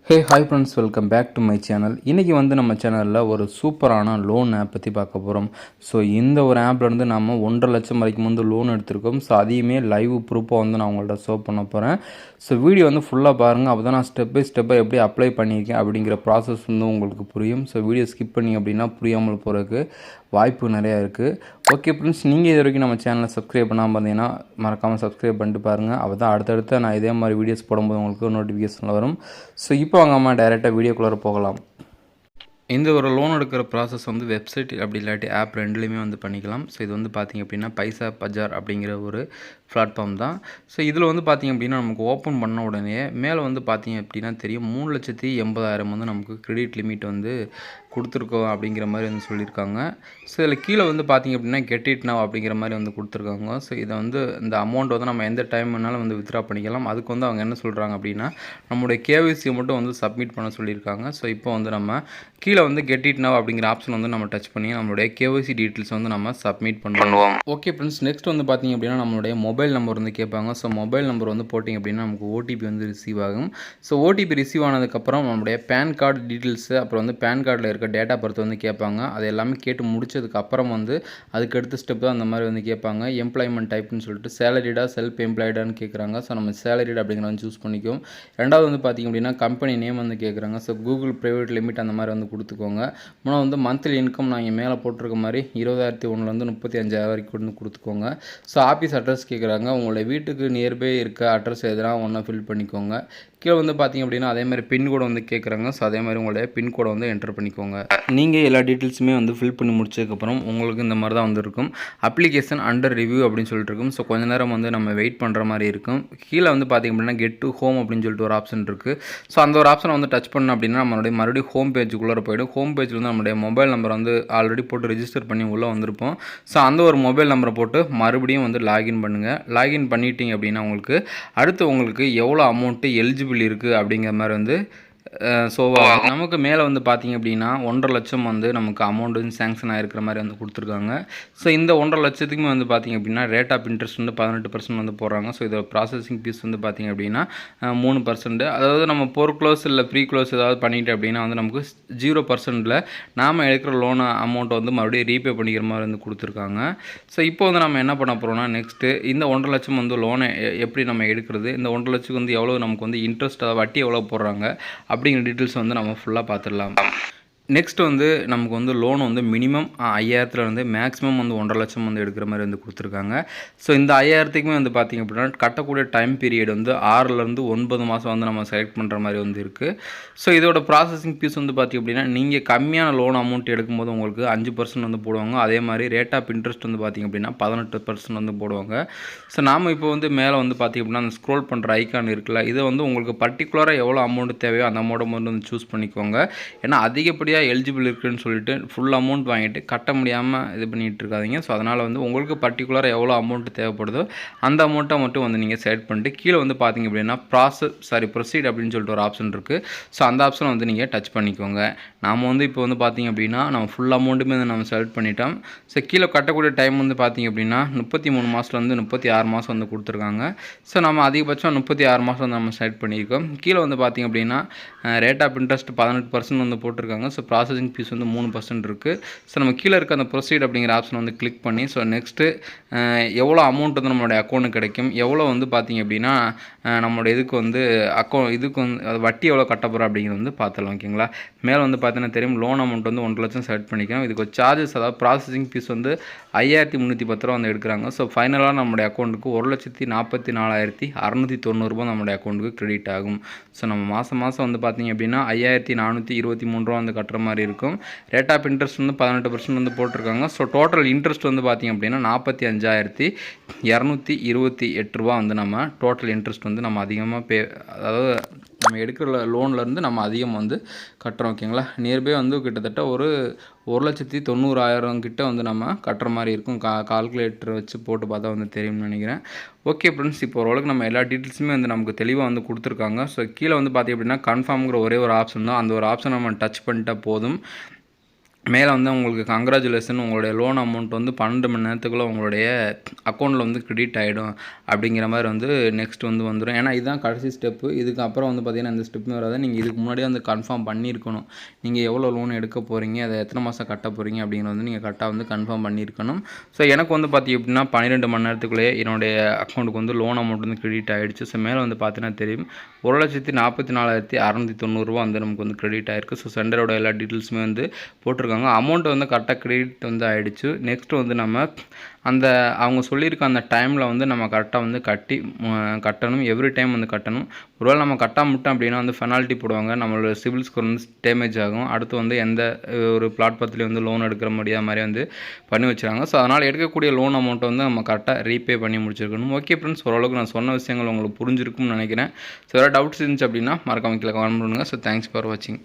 Hi friends, welcome back to my channel. இன்றைக்கி நம்ம சேனலில் ஒரு சூப்பரான லோன் ஆப் பற்றி பார்க்க போகிறோம். ஸோ இந்த ஒரு ஆப்லேருந்து நம்ம 1.5 லட்சம் வரைக்கும் லோன் எடுத்திருக்கோம். ஸோ அதையுமே லைவ் ப்ரூஃபாக நான் உங்கள்கிட்ட ஷோ பண்ண போகிறேன். ஸோ வீடியோ ஃபுல்லாக பாருங்கள். அப்போ தான் நான் ஸ்டெப் பை ஸ்டெப்பாக எப்படி அப்ளை பண்ணியிருக்கேன் அப்படிங்கிற ப்ராசஸ் உங்களுக்கு புரியும். ஸோ வீடியோ ஸ்கிப் பண்ணி அப்படின்னா புரியாமல் போகிறதுக்கு வாய்ப்பு நிறையா இருக்குது. ஓகே ஃப்ரெண்ட்ஸ், நீங்கள் இது வரைக்கும் நம்ம சேனலை சப்ஸ்கிரைப் பண்ணாமல் இருந்தீங்கன்னா மறக்காமல் சப்ஸ்கிரைப் பண்ணிட்டு பாருங்கள். அப்போ தான் அடுத்தடுத்து நான் இதே மாதிரி வீடியோஸ் போடும்போது உங்களுக்கு நோட்டிஃபிகேஷன் வரும். ஸோ இப்போ வாங்காம டைரெக்டாக வீடியோக்குள்ளே போகலாம். இந்த ஒரு லோன் எடுக்கிற ப்ராசஸ் வெப்சைட் அப்படி இல்லாட்டி ஆப் ரெண்டுலேயுமே பண்ணிக்கலாம். ஸோ இது பார்த்திங்க அப்படின்னா பைசா பஜார் அப்படிங்கிற ஒரு பிளாட்ஃபார்ம் தான். ஸோ இதில் பார்த்திங்க அப்படின்னா நமக்கு ஓப்பன் பண்ண உடனே மேலே பார்த்திங்க அப்படின்னா தெரியும் 3,80,000 நமக்கு கிரெடிட் லிமிட் கொடுத்துருக்கோம் அப்படிங்கிற மாதிரி சொல்லியிருக்காங்க. ஸோ இதில் கீழே பார்த்திங்க அப்படின்னா கெட் இட் நவ் அப்படிங்கிற மாதிரி கொடுத்துருக்காங்க. ஸோ இதை இந்த அமௌண்ட் நம்ம எந்த டைம் வேணாலும் வித்ட்ரா பண்ணிக்கலாம். அதுக்கு அவங்க என்ன சொல்கிறாங்க அப்படின்னா நம்மளுடைய கேவிசியை மட்டும் சப்மிட் பண்ண சொல்லியிருக்காங்க. ஸோ இப்போ நம்ம கீழே கெட் இட் நவ் அப்படிங்கிற ஆப்ஷன் நம்ம டச் பண்ணி நம்மளுடைய கேவிசி டீட்டெயில்ஸ் நம்ம சப்மிட் பண்ணுவோம். ஓகே ஃப்ரெண்ட்ஸ், நெக்ஸ்ட் பார்த்திங்க அப்படின்னா நம்மளுடைய மொபைல் நம்பர் கேட்பாங்க. ஸோ மொபைல் நம்பர் போட்டிங்க அப்படின்னா நமக்கு ஓடிபி ரிசீவ் ஆகும். ஸோ ஓடிபி ரிசீவ் ஆனதுக்கப்புறம் நம்மளுடைய பேன் கார்டு டீட்டெயில்ஸு அப்புறம் பேன் கார்டில் இருக்க டேட்டா பர்த் கேட்பாங்க. அது எல்லாமே கேட்டு முடிச்சதுக்கப்புறம் அதுக்கு அடுத்த ஸ்டெப் தான் அந்த மாதிரி கேட்பாங்க. எம்ப்ளாய்மெண்ட் டைப்னு சொல்லிட்டு சேலரிடா செல்ஃப் எம்ப்ளாய்டான்னு கேட்குறாங்க. ஸோ நம்ம சேலரிட் அப்படிங்கிறத சூஸ் பண்ணிக்கும். ரெண்டாவது பார்த்திங்க அப்படின்னா கம்பெனி நேம் கேட்குறாங்க. ஸோ கூகுள் ப்ரைவேட் லிமிட் அந்த மாதிரி கொடுத்துக்கோங்க. மூணாவது மந்த்லி இன்கம் நான் இங்கே மேலே போட்டிருக்க மாதிரி 20,001 35,000 வரைக்கும் கொடுத்துக்கோங்க. ஸோ ஆஃபீஸ் அட்ரஸ் கேட்குறாங்க. உங்களுடைய வீட்டுக்கு நியர்பை இருக்க அட்ரஸ் எதனா ஒன்றா ஃபில் பண்ணிக்கோங்க. கீழே பார்த்திங்க அப்படின்னா அதே மாதிரி பின்கோடு கேட்குறாங்க. ஸோ அதே மாதிரி உங்களுடைய பின்கோடை என்டர் பண்ணிக்கோங்க. நீங்கள் எல்லா டீட்டெயில்ஸுமே ஃபில் பண்ணி முடிச்சதுக்கப்புறம் உங்களுக்கு இந்த மாதிரி தான் இருக்கும். அப்ளிகேஷன் அண்டர் ரிவ்யூ அப்படின்னு சொல்லிட்டு இருக்கும். ஸோ கொஞ்ச நேரம் நம்ம வெயிட் பண்ணுற மாதிரி இருக்கும். கீழே பார்த்திங்க அப்படின்னா கெட் டு ஹோம் அப்படின்னு சொல்லிட்டு ஒரு ஆப்ஷன் இருக்குது. ஸோ அந்த ஒரு ஆப்ஷனை டச் பண்ணோம் அப்படின்னா நம்மளுடைய மறுபடியும் ஹோம் பேஜுக்குள்ளே போய்டும். ஹோம் பேஜில் நம்மளுடைய மொபைல் நம்பர் ஆல்ரெடி போட்டு ரெஜிஸ்டர் பண்ணி உள்ளே வந்திருப்போம். ஸோ அந்த ஒரு மொபைல் நம்பரை போட்டு மறுபடியும் லாகின் பண்ணுங்கள். லாகின் பண்ணிட்டீங்க அப்படின்னா உங்களுக்கு எவ்வளோ அமௌண்ட்டு எலிஜிபிள் இருக்குது அப்படிங்கிற மாதிரி ஸோ நமக்கு மேலே பார்த்திங்க அப்படின்னா 1.5 லட்சம் நமக்கு அமௌண்ட் சேங்ஷன் ஆகிருக்கிற மாதிரி கொடுத்துருக்காங்க. ஸோ இந்த 1.5 லட்சத்துக்குமே பார்த்திங்க அப்படின்னா ரேட் ஆஃப் இன்ட்ரெஸ்ட் 18% போடுறாங்க. ஸோ இதோட ப்ராசஸிங் ஃபீஸ் பார்த்திங்க அப்படின்னா 3%. அதாவது நம்ம போர் க்ளோஸ் இல்லை ப்ரீ க்ளோஸ் ஏதாவது பண்ணிட்டு அப்படின்னா நமக்கு 0%ல் நாம் எடுக்கிற லோன் அமௌண்ட் மறுபடியும் ரீபே பண்ணிக்கிற மாதிரி கொடுத்துருக்காங்க. ஸோ இப்போ நம்ம என்ன பண்ண போகிறோம்னா நெக்ஸ்ட்டு இந்த 1.5 லட்சம் லோனை எப்படி நம்ம எடுக்கிறது, இந்த 1.5 லட்சத்துக்கு எவ்வளோ நமக்கு இன்ட்ரெஸ்ட் வட்டி எவ்வளோ போடுறாங்க அப்படிங்கிற டீட்டெயில்ஸ் நம்ம ஃபுல்லாக பார்த்துடலாம். நெக்ஸ்ட் நமக்கு லோன் மினிமம் 5,000 மேக்ஸிமம் 1.5 லட்சம் எடுக்கிற மாதிரி கொடுத்துருக்காங்க. ஸோ இந்த 5,000க்குமே பார்த்திங்க அப்படின்னா கட்டக்கூடிய டைம் பீரியட் 6லேருந்து 9 மாதம் நம்ம செலக்ட் பண்ணுற மாதிரி இருக்குது. ஸோ இதோட ப்ராசஸிங் ஃபீஸ் பார்த்திங்க அப்படின்னா நீங்கள் கம்மியான லோன் அமௌண்ட் எடுக்கும்போது உங்களுக்கு 5% போடுவாங்க. அதே மாதிரி ரேட் ஆஃப் இன்ட்ரெஸ்ட் பார்த்திங்க அப்படின்னா 18% போடுவாங்க. ஸோ நாம் இப்போ மேலே பார்த்திங்க அப்படின்னா அந்த ஸ்க்ரோல் பண்ணுற ஐக்கான் இருக்குல்ல, இதை உங்களுக்கு பர்டிகுலராக எவ்வளோ அமௌண்ட் தேவையோ அந்த அமௌண்ட் சூஸ் பண்ணிக்கோங்க. ஏன்னா அதிகப்படியாக எலிஜிபிள் இருக்குன்னு சொல்லிட்டு ஃபுல் அமௌண்ட் வாங்கிட்டு கட்ட முடியாமல் இது பண்ணிகிட்டு இருக்காதிங்க. ஸோ அதனால் உங்களுக்கு பர்டிகுலராக எவ்வளோ அமௌண்ட் தேவைப்படுதோ அந்த அமௌண்ட்டை மட்டும் நீங்கள் செலக்ட் பண்ணிட்டு கீழே பார்த்திங்க அப்படின்னா ப்ரொசீட் அப்படின்னு சொல்லிட்டு ஒரு ஆப்ஷன் இருக்குது. ஸோ அந்த ஆப்ஷனை நீங்கள் டச் பண்ணிக்கோங்க. நாம் இப்போ பார்த்திங்க அப்படின்னா நம்ம ஃபுல் அமௌண்ட்டுமே நம்ம செலக்ட் பண்ணிட்டோம். ஸோ கீழே கட்டக்கூடிய டைம் பார்த்திங்க அப்படின்னா 33 மாதத்துலேருந்து 36 மாதம் கொடுத்துருக்காங்க. ஸோ நம்ம அதிகபட்சம் 36 மாதம் நம்ம செலக்ட் பண்ணியிருக்கோம். கீழே பார்த்திங்க அப்படின்னா ரேட் ஆஃப் இன்ட்ரெஸ்ட் 18% போட்டிருக்காங்க. ஸோ ப்ராசஸிங் ஃபீஸ் 3% இருக்குது. ஸோ நம்ம கீழே இருக்க அந்த ப்ரொசீட் அப்படிங்கிற ஆப்ஷன் கிளிக் பண்ணி ஸோ நெக்ஸ்ட்டு எவ்வளோ அமௌண்ட் நம்மளுடைய அக்கௌண்ட்டு கிடைக்கும், எவ்வளோ பார்த்திங்க அப்படின்னா நம்மளோட இதுக்கு அது வட்டி எவ்வளோ கட்ட போகிறோம் அப்படிங்கிறது பார்த்துடலாம். ஓகேங்களா, மேலே பார்த்தீங்கன்னா தெரியும் லோன் அமௌண்ட் 1.5 லட்சம் செலக்ட் பண்ணிக்கலாம். இதுக்கு ஒரு சார்ஜஸ், அதாவது ப்ராசஸிங் ஃபீஸ் 5,310 ரூபா எடுக்கிறாங்க. ஸோ ஃபைனலாக நம்மளுடைய அக்கௌண்ட்டுக்கு 1,44,690 ரூபா நம்மளுடைய அக்கௌண்ட்டுக்கு கிரெடிட் ஆகும். ஸோ நம்ம மாதம் பார்த்திங்க அப்படின்னா 5,423 ரூபா கட்டுற மாதிரி இருக்கும். ரேட் ஆஃப் இன்ட்ரெஸ்ட் 18% போட்டிருக்காங்க. ஸோ டோட்டல் இன்ட்ரெஸ்ட் பார்த்திங்க அப்படின்னா 45,228 ரூபா நம்ம டோட்டல் இன்ட்ரெஸ்ட் நம்ம அதிகமாக அதாவது நம்ம எடுக்கிற லோன்லேருந்து நம்ம அதிகம் கட்டுறோம். ஓகேங்களா, நியர்பை கிட்டத்தட்ட ஒரு 1,90,000 கிட்ட நம்ம கட்டுற மாதிரி இருக்கும். கால்குலேட்டர் வச்சு போட்டு பார்த்தா தெரியும்னு நினைக்கிறேன். ஓகே ஃப்ரெண்ட்ஸ், இப்போ ஓரளவுக்கு நம்ம எல்லா டீட்டெயில்ஸுமே நமக்கு தெளிவாக கொடுத்துருக்காங்க. ஸோ கீழே பார்த்திங்க அப்படின்னா கன்ஃபார்ம்ங்கிற ஒரே ஒரு ஆப்ஷன் தான். அந்த ஒரு ஆப்ஷன் நம்ம டச் பண்ணிட்டா போதும். மேலே வந்து உங்களுக்கு கங்க்ராச்சுலேஷன், உங்களுடைய லோன் அமௌண்ட் வந்து 12 மணி நேரத்துக்குள்ளே உங்களுடைய அக்கௌண்ட்டில் வந்து கிரெடிட் ஆகிடும் அப்படிங்கிற மாதிரி வந்து நெக்ஸ்ட் வந்து வந்துடும். ஏன்னா இதுதான் கடைசி ஸ்டெப்பு. இதுக்கப்புறம் வந்து பார்த்திங்கன்னா எந்த ஸ்டெப்புமே வராது. நீங்கள் இதுக்கு முன்னாடியே வந்து கன்ஃபார்ம் பண்ணியிருக்கணும். நீங்கள் எவ்வளோ லோன் எடுக்க போகிறீங்க, அதை எத்தனை மாதம் கட்ட போகிறீங்க அப்படிங்கிறது வந்து நீங்கள் கரெக்டாக வந்து கன்ஃபார்ம் பண்ணியிருக்கணும். ஸோ எனக்கு வந்து பார்த்திங்க அப்படின்னா 12 மணி நேரத்துக்குள்ளேயே என்னுடைய அக்கௌண்ட்டுக்கு வந்து லோன் அமௌண்ட் வந்து கிரெடிட் ஆகிடுச்சு. ஸோ மேலே வந்து பார்த்தீங்கன்னா தெரியும் 1,44,690 வந்து நமக்கு வந்து கிரெடிட் ஆகிருக்கு. ஸோ சென்டரோட எல்லா டீட்டெயில்ஸுமே வந்து போட்டிருக்காங்க. அமௌண்ட் வந்து கரெக்டாக கிரெடிட் வந்து ஆகிடுச்சு. நெக்ஸ்ட் வந்து நம்ம அந்த அவங்க சொல்லியிருக்க அந்த டைமில் வந்து நம்ம கரெக்டாக வந்து கட்டணும். எவ்ரி டைம் வந்து கட்டணும். ஒருவேளை நம்ம கட்டாமட்டோம் அப்படின்னா வந்து பெனால்ட்டி போடுவாங்க. நம்மளோட சிவில் ஸ்கோர் வந்து டேமேஜ் ஆகும். அடுத்து வந்து எந்த ஒரு பிளாட் பத்திலையும் வந்து லோன் எடுக்கிற முடியாத மாதிரி வந்து பண்ணி வச்சுருக்காங்க. ஸோ அதனால் எடுக்கக்கூடிய லோன் அமௌண்ட்டை வந்து நம்ம கரெக்டாக ரீபே பண்ணி முடிச்சிருக்கணும். ஓகே ஃப்ரெண்ட்ஸ், ஓரளவுக்கு நான் சொன்ன விஷயங்கள் உங்களுக்கு புரிஞ்சிருக்கும்னு நினைக்கிறேன். ஸோ ஏதாவது டவுட்ஸ் இருந்துச்சு அப்படின்னா மறக்காம கீழே கமெண்ட் பண்ணுங்கள். ஸோ தேங்க்ஸ் ஃபார் வாட்சிங்.